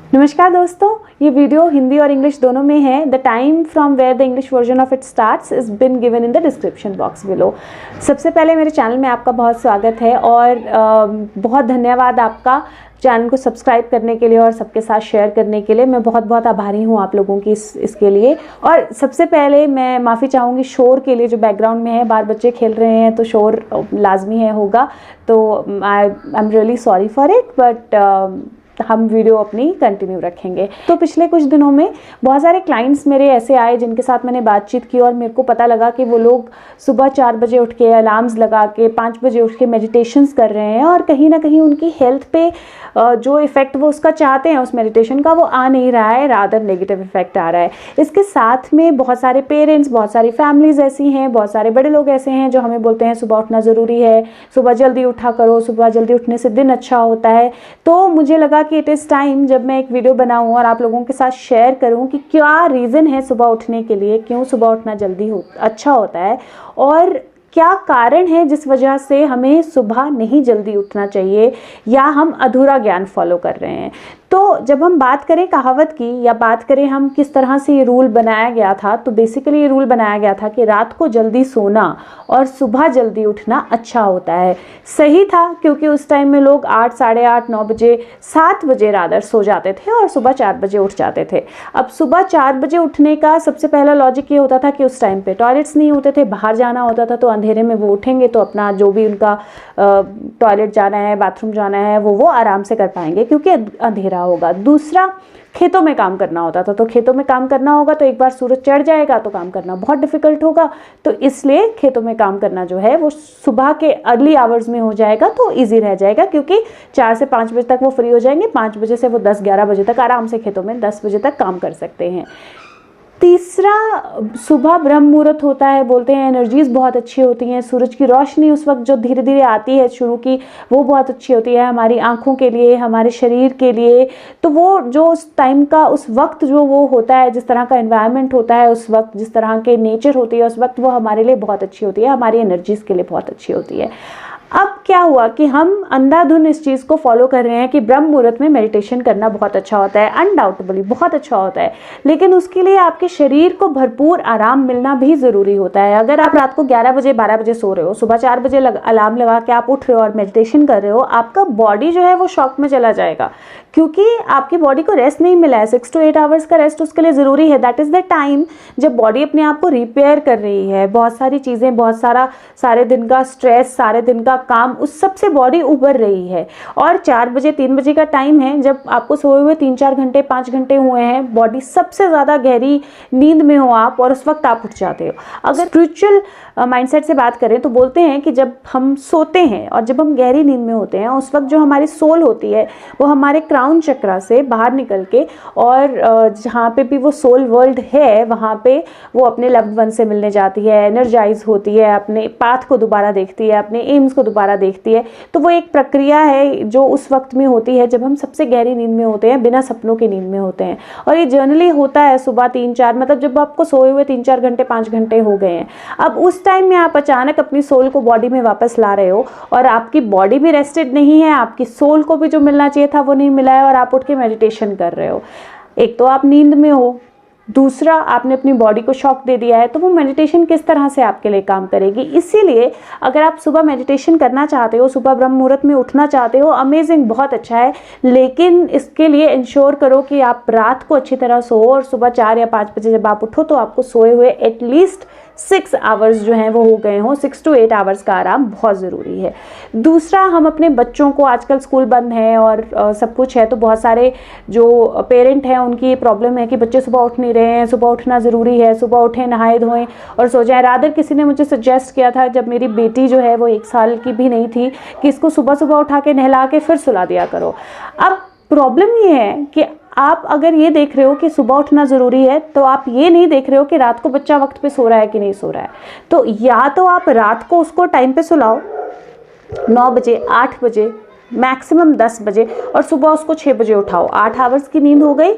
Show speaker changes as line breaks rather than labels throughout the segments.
नमस्कार दोस्तों, ये वीडियो हिंदी और इंग्लिश दोनों में है। The time from where the English version of it starts is been given in the description box below. सबसे पहले मेरे चैनल में आपका बहुत स्वागत है और बहुत धन्यवाद आपका चैनल को सब्सक्राइब करने के लिए और सबके साथ शेयर करने के लिए। मैं बहुत बहुत आभारी हूँ आप लोगों की इसके लिए। और सबसे पहले मैं माफ़ी चाहूँगी शोर के लिए जो बैकग्राउंड में है, बाहर बच्चे खेल रहे हैं तो शोर लाजमी है होगा, तो I am really sorry for it, but हम वीडियो अपनी कंटिन्यू रखेंगे। तो पिछले कुछ दिनों में बहुत सारे क्लाइंट्स मेरे ऐसे आए जिनके साथ मैंने बातचीत की और मेरे को पता लगा कि वो लोग सुबह 4 बजे उठ के अलार्म्स लगा के 5 बजे उठ के मेडिटेशंस कर रहे हैं और कहीं ना कहीं उनकी हेल्थ पे जो इफ़ेक्ट वो उसका चाहते हैं उस मेडिटेशन का, वो आ नहीं रहा है, रादर नेगेटिव इफेक्ट आ रहा है। इसके साथ में बहुत सारे पेरेंट्स, बहुत सारी फैमिलीज ऐसी हैं, बहुत सारे बड़े लोग ऐसे हैं जो हमें बोलते हैं सुबह उठना ज़रूरी है, सुबह जल्दी उठा करो, सुबह जल्दी उठने से दिन अच्छा होता है। तो मुझे लगा कि इट इज़ टाइम जब मैं एक वीडियो बनाऊं और आप लोगों के साथ शेयर करूं कि क्या रीज़न है सुबह उठने के लिए, क्यों सुबह उठना जल्दी अच्छा होता है और क्या कारण है जिस वजह से हमें सुबह नहीं जल्दी उठना चाहिए या हम अधूरा ज्ञान फॉलो कर रहे हैं। तो जब हम बात करें कहावत की या बात करें हम किस तरह से ये रूल बनाया गया था, तो बेसिकली ये रूल बनाया गया था कि रात को जल्दी सोना और सुबह जल्दी उठना अच्छा होता है। सही था क्योंकि उस टाइम में लोग 8, साढ़े 8, 9 बजे, 7 बजे रादर सो जाते थे और सुबह 4 बजे उठ जाते थे। अब सुबह 4 बजे उठने का सबसे पहला लॉजिक ये होता था कि उस टाइम पे टॉयलेट्स नहीं होते थे, बाहर जाना होता था, तो अंधेरे में वो उठेंगे तो अपना जो भी उनका टॉयलेट जाना है, बाथरूम जाना है, वो आराम से कर पाएंगे क्योंकि अंधेरा होगा। दूसरा, खेतों में काम करना होता था, तो खेतों में काम करना होगा तो एक बार सूरज चढ़ जाएगा तो काम करना बहुत डिफिकल्ट होगा, तो इसलिए खेतों में काम करना जो है वो सुबह के अर्ली आवर्स में हो जाएगा तो इजी रह जाएगा क्योंकि 4 से 5 बजे तक वो फ्री हो जाएंगे। 5 बजे से वो 10-11 बजे तक आराम से खेतों में 10 बजे तक काम कर सकते हैं। तीसरा, सुबह ब्रह्म मुहूर्त होता है, बोलते हैं एनर्जीज बहुत अच्छी होती हैं, सूरज की रोशनी उस वक्त जो धीरे धीरे आती है शुरू की, वो बहुत अच्छी होती है हमारी आंखों के लिए, हमारे शरीर के लिए। तो वो जो उस टाइम का उस वक्त जो वो होता है, जिस तरह का एनवायरनमेंट होता है उस वक्त, जिस तरह के नेचर होती है उस वक्त, वो हमारे लिए बहुत अच्छी होती है, हमारी एनर्जीज के लिए बहुत अच्छी होती है। अब क्या हुआ कि हम अंधाधुन इस चीज़ को फॉलो कर रहे हैं कि ब्रह्म मुहूर्त में मेडिटेशन करना बहुत अच्छा होता है, अनडाउटेबली बहुत अच्छा होता है, लेकिन उसके लिए आपके शरीर को भरपूर आराम मिलना भी ज़रूरी होता है। अगर आप रात को 11 बजे 12 बजे सो रहे हो, सुबह 4 बजे अलार्म लगा के आप उठ रहे हो और मेडिटेशन कर रहे हो, आपका बॉडी जो है वो शॉक में चला जाएगा क्योंकि आपकी बॉडी को रेस्ट नहीं मिला है। 6 to 8 आवर्स का रेस्ट उसके लिए ज़रूरी है। दैट इज़ द टाइम जब बॉडी अपने आप को रिपेयर कर रही है, बहुत सारी चीज़ें, बहुत सारे दिन का स्ट्रेस, सारे दिन का काम, उस सब से बॉडी उबर रही है। और 4 बजे 3 बजे का टाइम है जब आपको सोए हुए 3-4 घंटे 5 घंटे हुए हैं, बॉडी सबसे ज़्यादा गहरी नींद में हो आप और उस वक्त आप उठ जाते हो। अगर स्पिरिचुअल माइंडसेट से बात करें तो बोलते हैं कि जब हम सोते हैं और जब हम गहरी नींद में होते हैं उस वक्त जो हमारी सोल होती है वो हमारे क्राउन चक्रा से बाहर निकल के और जहाँ पे भी वो सोल वर्ल्ड है वहाँ पे वो अपने लव्ड वन से मिलने जाती है, एनर्जाइज होती है, अपने पाथ को दोबारा देखती है, अपने एम्स को दोबारा देखती है। तो वो एक प्रक्रिया है जो उस वक्त में होती है जब हम सबसे गहरी नींद में होते हैं, बिना सपनों की नींद में होते हैं। और ये जनरली होता है सुबह 3-4, मतलब जब आपको सोए हुए 3-4 घंटे 5 घंटे हो गए हैं। अब उस टाइम में आप अचानक अपनी सोल को बॉडी में वापस ला रहे हो और आपकी बॉडी भी रेस्टेड नहीं है, आपकी सोल को भी जो मिलना चाहिए था वो नहीं मिला है और आप उठ के मेडिटेशन कर रहे हो। एक तो आप नींद में हो, दूसरा आपने अपनी बॉडी को शॉक दे दिया है, तो वो मेडिटेशन किस तरह से आपके लिए काम करेगी। इसीलिए अगर आप सुबह मेडिटेशन करना चाहते हो, सुबह ब्रह्म मुहूर्त में उठना चाहते हो, अमेजिंग, बहुत अच्छा है, लेकिन इसके लिए इंश्योर करो कि आप रात को अच्छी तरह सो और सुबह 4 या 5 बजे जब आप उठो तो आपको सोए हुए एटलीस्ट 6 आवर्स जो हैं वो हो गए हों। 6 to 8 आवर्स का आराम बहुत ज़रूरी है। दूसरा, हम अपने बच्चों को, आजकल स्कूल बंद है और सब कुछ है, तो बहुत सारे जो पेरेंट हैं उनकी ये प्रॉब्लम है कि बच्चे सुबह उठ नहीं रहे हैं। सुबह उठना ज़रूरी है, सुबह उठें, नहाए धोएं और सो जाएं। रादर किसी ने मुझे सजेस्ट किया था जब मेरी बेटी जो है वो 1 साल की भी नहीं थी कि इसको सुबह सुबह उठा के नहला के फिर सुला दिया करो। अब प्रॉब्लम ये है कि आप अगर ये देख रहे हो कि सुबह उठना ज़रूरी है तो आप ये नहीं देख रहे हो कि रात को बच्चा वक्त पे सो रहा है कि नहीं सो रहा है। तो या तो आप रात को उसको टाइम पे सुलाओ, 9 बजे, 8 बजे, मैक्सिमम 10 बजे, और सुबह उसको 6 बजे उठाओ। 8 आवर्स की नींद हो गई,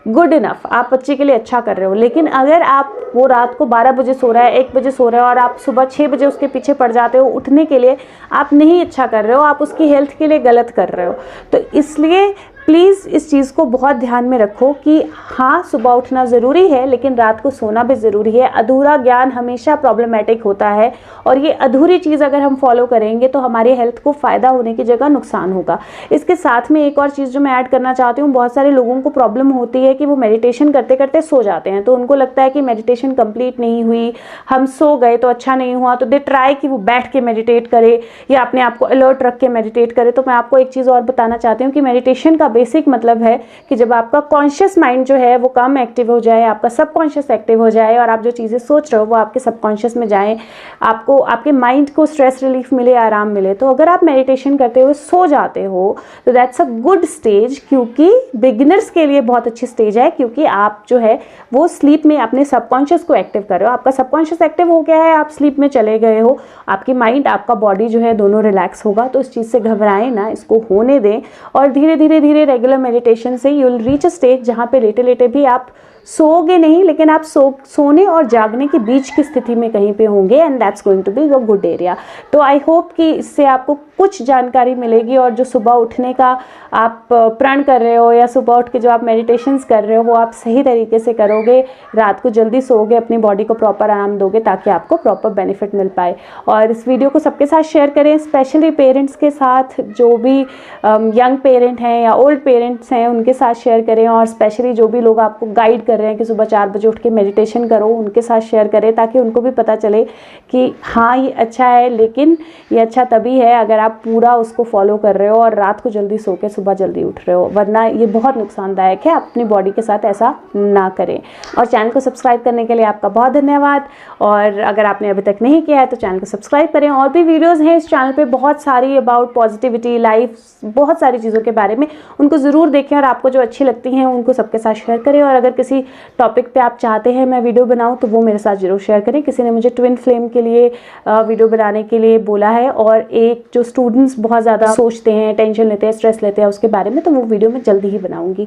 गुड इनफ, आप बच्चे के लिए अच्छा कर रहे हो। लेकिन अगर आप वो रात को 12 बजे सो रहा है, 1 बजे सो रहे हो और आप सुबह 6 बजे उसके पीछे पड़ जाते हो उठने के लिए, आप नहीं अच्छा कर रहे हो, आप उसकी हेल्थ के लिए गलत कर रहे हो। तो इसलिए प्लीज़ इस चीज़ को बहुत ध्यान में रखो कि हाँ, सुबह उठना ज़रूरी है लेकिन रात को सोना भी ज़रूरी है। अधूरा ज्ञान हमेशा प्रॉब्लमेटिक होता है और ये अधूरी चीज़ अगर हम फॉलो करेंगे तो हमारी हेल्थ को फ़ायदा होने की जगह नुकसान होगा। इसके साथ में एक और चीज़ जो मैं ऐड करना चाहती हूँ, बहुत सारे लोगों को प्रॉब्लम होती है कि वो मेडिटेशन करते करते सो जाते हैं, तो उनको लगता है कि मेडिटेशन कंप्लीट नहीं हुई, हम सो गए तो अच्छा नहीं हुआ, तो दे ट्राई कि वो बैठ के मेडिटेट करे या अपने आप को अलर्ट रख के मेडिटेट करे। तो मैं आपको एक चीज़ और बताना चाहती हूँ कि मेडिटेशन का बेसिक मतलब है कि जब आपका कॉन्शियस माइंड जो है वो कम एक्टिव हो जाए, आपका सबकॉन्शियस एक्टिव हो जाए और आप जो चीज़ें सोच रहे हो वो आपके सबकॉन्शियस में जाए, आपको आपके माइंड को स्ट्रेस रिलीफ मिले, आराम मिले। तो अगर आप मेडिटेशन करते हुए सो जाते हो तो दैट्स अ गुड स्टेज, क्योंकि बिगिनर्स के लिए बहुत अच्छी स्टेज है, क्योंकि आप जो है वो स्लीप में अपने सबकॉन्शियस को एक्टिव कर रहे हो। आपका सबकॉन्शियस एक्टिव हो गया है, आप स्लीप में चले गए हो, आपकी माइंड आपका बॉडी जो है दोनों रिलैक्स होगा। तो इस चीज़ से घबराएं ना, इसको होने दें और धीरे धीरे धीरे रेगुलर मेडिटेशन से you will reach a stage जहाँ पे लेटे लेटे भी आप सोओगे नहीं, लेकिन आप सोने और जागने के बीच की स्थिति में कहीं पे होंगे and that's going to be a good area. तो आई होप कि इससे आपको कुछ जानकारी मिलेगी और जो सुबह उठने का आप प्रण कर रहे हो या सुबह उठ के जो आप मेडिटेशंस कर रहे हो वो आप सही तरीके से करोगे, रात को जल्दी सोओगे, अपनी बॉडी को प्रॉपर आराम दोगे ताकि आपको प्रॉपर बेनिफिट मिल पाए। और इस वीडियो को सबके साथ शेयर करें, स्पेशली पेरेंट्स के साथ, जो भी यंग पेरेंट हैं या ओल्ड पेरेंट्स हैं उनके साथ शेयर करें, और स्पेशली जो भी लोग आपको गाइड कर रहे हैं कि सुबह 4 बजे उठ के मेडिटेशन करो उनके साथ शेयर करें, ताकि उनको भी पता चले कि हाँ ये अच्छा है, लेकिन ये अच्छा तभी है अगर आप पूरा उसको फॉलो कर रहे हो और रात को जल्दी सो के सुबह जल्दी उठ रहे हो, वरना ये बहुत नुकसानदायक है। अपनी बॉडी के साथ ऐसा ना करें। और चैनल को सब्सक्राइब करने के लिए आपका बहुत धन्यवाद, और अगर आपने अभी तक नहीं किया है तो चैनल को सब्सक्राइब करें। और भी वीडियोस हैं इस चैनल पे बहुत सारी अबाउट पॉजिटिविटी, लाइफ, बहुत सारी चीज़ों के बारे में, उनको ज़रूर देखें और आपको जो अच्छी लगती हैं उनको सबके साथ शेयर करें। और अगर किसी टॉपिक पे आप चाहते हैं मैं वीडियो बनाऊं तो वो मेरे साथ जरूर शेयर करें। किसी ने मुझे ट्विन फ्लेम के लिए वीडियो बनाने के लिए बोला है, और एक जो स्टूडेंट्स बहुत ज़्यादा सोचते हैं, टेंशन लेते हैं, स्ट्रेस लेते हैं उसके बारे में, तो वो वीडियो मैं जल्दी ही बनाऊंगी।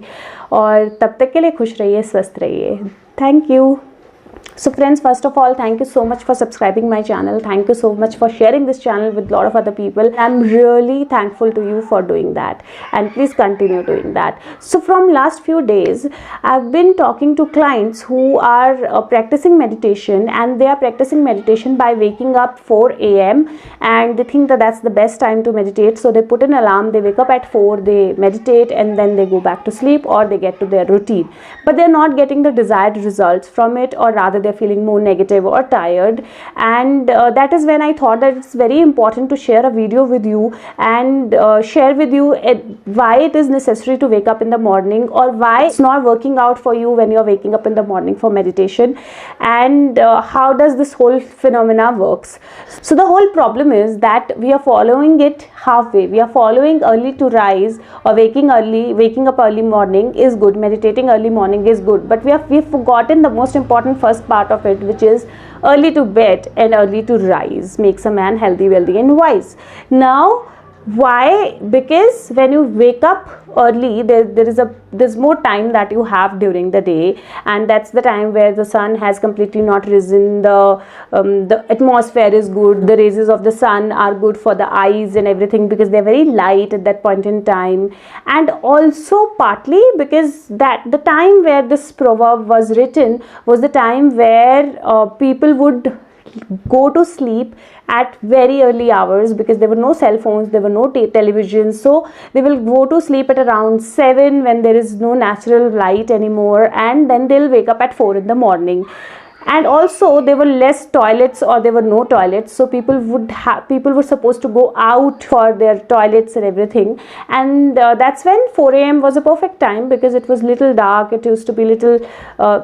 और तब तक के लिए खुश रहिए, स्वस्थ रहिए। Thank you. So friends, first of all, thank you so much for subscribing my channel. Thank you so much for sharing this channel with a lot of other people. I'm really thankful to you for doing that, and please continue doing that. So from last few days, I've been talking to clients who are practicing meditation, and they are practicing meditation by waking up 4 a.m. and they think that that's the best time to meditate. So they put an alarm, they wake up at 4, they meditate, and then they go back to sleep or they get to their routine. But they're not getting the desired results from it, or rather they're feeling more negative or tired. And that is when I thought that it's very important to share a video with you and share with you why it is necessary to wake up in the morning, or why it's not working out for you when you're waking up in the morning for meditation, and how does this whole phenomena works. So the whole problem is that we are following it halfway. We are following early to rise, or waking up early morning is good, meditating early morning is good, but we've forgotten the most important first part of it, which is early to bed and early to rise makes a man healthy, wealthy and wise. Now why? Because when you wake up early, there's more time that you have during the day, and that's the time where the sun has completely not risen, the atmosphere is good, the rays of the sun are good for the eyes and everything, because they're very light at that point in time. And also partly because that the time where this proverb was written was the time where people would go to sleep at very early hours, because there were no cell phones, there were no television, so they will go to sleep at around 7 when there is no natural light anymore, and then they'll wake up at 4 in the morning. And also there were less toilets, or there were no toilets, so people were supposed to go out for their toilets and everything. And that's when 4 a.m. was a perfect time, because it was little dark, it used to be little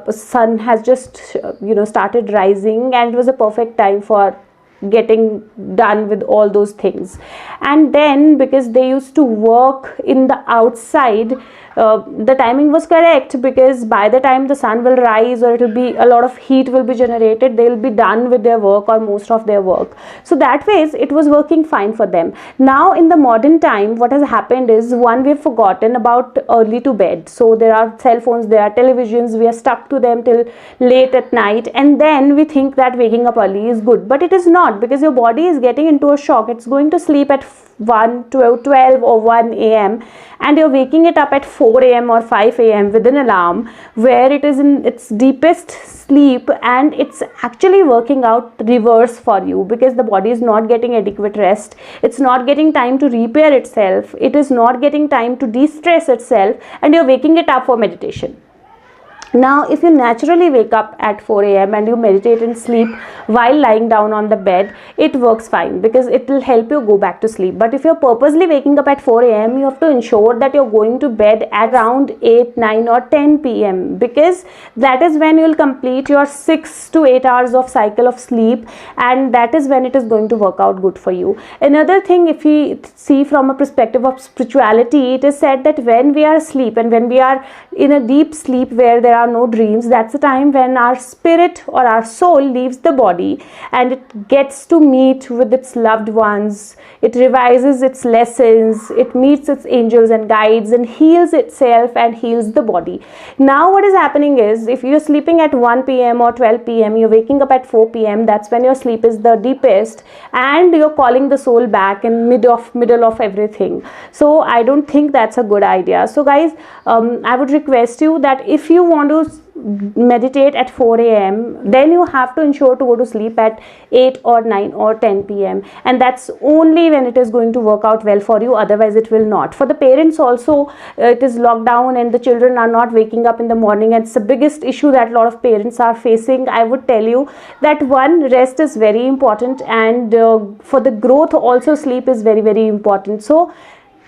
sun has just started rising, and it was a perfect time for getting done with all those things. And then because they used to work in the outside, the timing was correct, because by the time the sun will rise, or it will be a lot of heat will be generated, they will be done with their work or most of their work. So that ways it was working fine for them. Now in the modern time, what has happened is, one, we've forgotten about early to bed. So there are cell phones, there are televisions, we are stuck to them till late at night, and then we think that waking up early is good, but it is not, because your body is getting into a shock. It's going to sleep at 12 or 1 a.m. and you're waking it up at 4 a.m. or 5 a.m. with an alarm, where it is in its deepest sleep, and it's actually working out reverse for you, because the body is not getting adequate rest. It's not getting time to repair itself. It is not getting time to de-stress itself, and you're waking it up for meditation. Now, if you naturally wake up at 4 a.m. and you meditate and sleep while lying down on the bed, it works fine, because it will help you go back to sleep. But if you're purposely waking up at 4 a.m., you have to ensure that you're going to bed at around 8, 9 or 10 p.m. because that is when you will complete your 6 to 8 hours of cycle of sleep, and that is when it is going to work out good for you. Another thing, if we see from a perspective of spirituality, it is said that when we are asleep and when we are in a deep sleep where there are no dreams, that's the time when our spirit or our soul leaves the body and it gets to meet with its loved ones. It revises its lessons, it meets its angels and guides, and heals itself and heals the body. Now what is happening is, if you're sleeping at 1 p.m. or 12 p.m., you're waking up at 4 p.m., that's when your sleep is the deepest, and you're calling the soul back in middle of everything. So I don't think that's a good idea. So guys, I would request you that if you want to meditate at 4 a.m., then you have to ensure to go to sleep at 8 or 9 or 10 p.m. and that's only when it is going to work out well for you. Otherwise it will not. For the parents also, it is lockdown and the children are not waking up in the morning, and it's the biggest issue that a lot of parents are facing. I would tell you that one, rest is very important, and for the growth also sleep is very, very important. So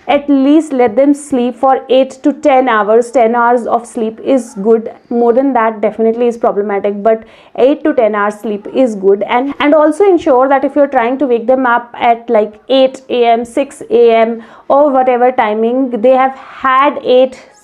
at least let them sleep for 8 to 10 hours. 10 hours of sleep is good. More than that definitely is problematic, but 8 to 10 hours sleep is good. And also ensure that if you're trying to wake them up at like 8 a.m., 6 a.m. or whatever timing, they have had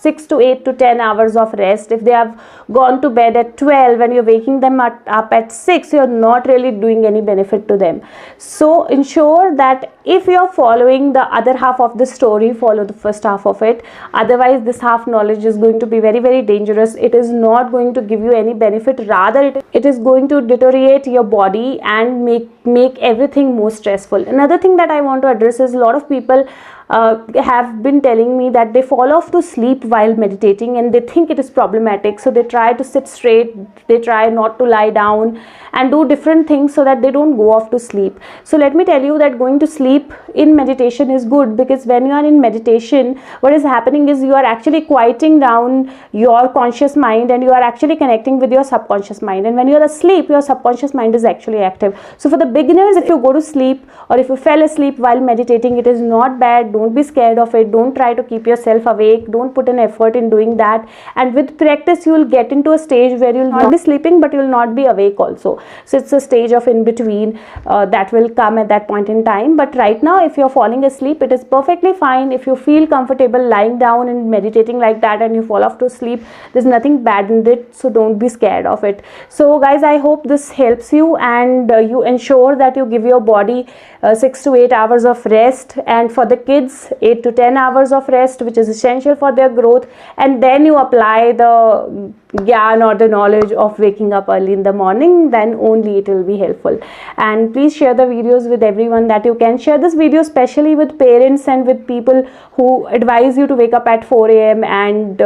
6 to 8 to 10 hours of rest. If they have gone to bed at 12 and you're waking them up at 6, you're not really doing any benefit to them. So ensure that if you're following the other half of the story, follow the first half of it. Otherwise this half knowledge is going to be very, very dangerous. It is not going to give you any benefit. Rather it is going to deteriorate your body and make everything more stressful. Another thing that I want to address is, a lot of people have been telling me that they fall off to sleep while meditating and they think it is problematic. So they try to sit straight, they try not to lie down and do different things so that they don't go off to sleep. So let me tell you that going to sleep in meditation is good, because when you are in meditation, what is happening is you are actually quieting down your conscious mind and you are actually connecting with your subconscious mind. And when you are asleep, your subconscious mind is actually active. So for the beginners, if you go to sleep or if you fell asleep while meditating, it is not bad. Don't be scared of it. Don't try to keep yourself awake. Don't put an effort in doing that. And with practice, you will get into a stage where you will not be sleeping, but you will not be awake also. So it's a stage of in between that will come at that point in time. But right now, if you're falling asleep, it is perfectly fine. If you feel comfortable lying down and meditating like that and you fall off to sleep, there's nothing bad in it. So don't be scared of it. So guys, I hope this helps you, and you ensure that you give your body 6 to 8 hours of rest, and for the kids 8 to 10 hours of rest, which is essential for their growth. And then you apply the gyan or the knowledge of waking up early in the morning, then only it will be helpful. And please share the videos with everyone that you can. Share this video especially with parents and with people who advise you to wake up at 4 a.m. and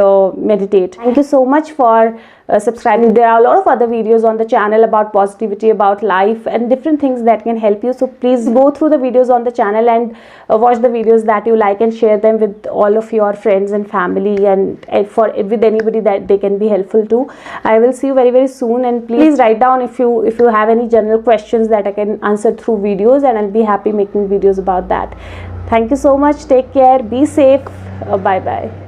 meditate. Thank you so much for subscribing. There are a lot of other videos on the channel about positivity, about life and different things that can help you. So please go through the videos on the channel and watch the videos that you like and share them with all of your friends and family, and with anybody that they can be helpful to. I will see you very, very soon, and please write down if you have any general questions that I can answer through videos, and I'll be happy making videos about that. Thank you so much. Take care. Be safe. Bye bye.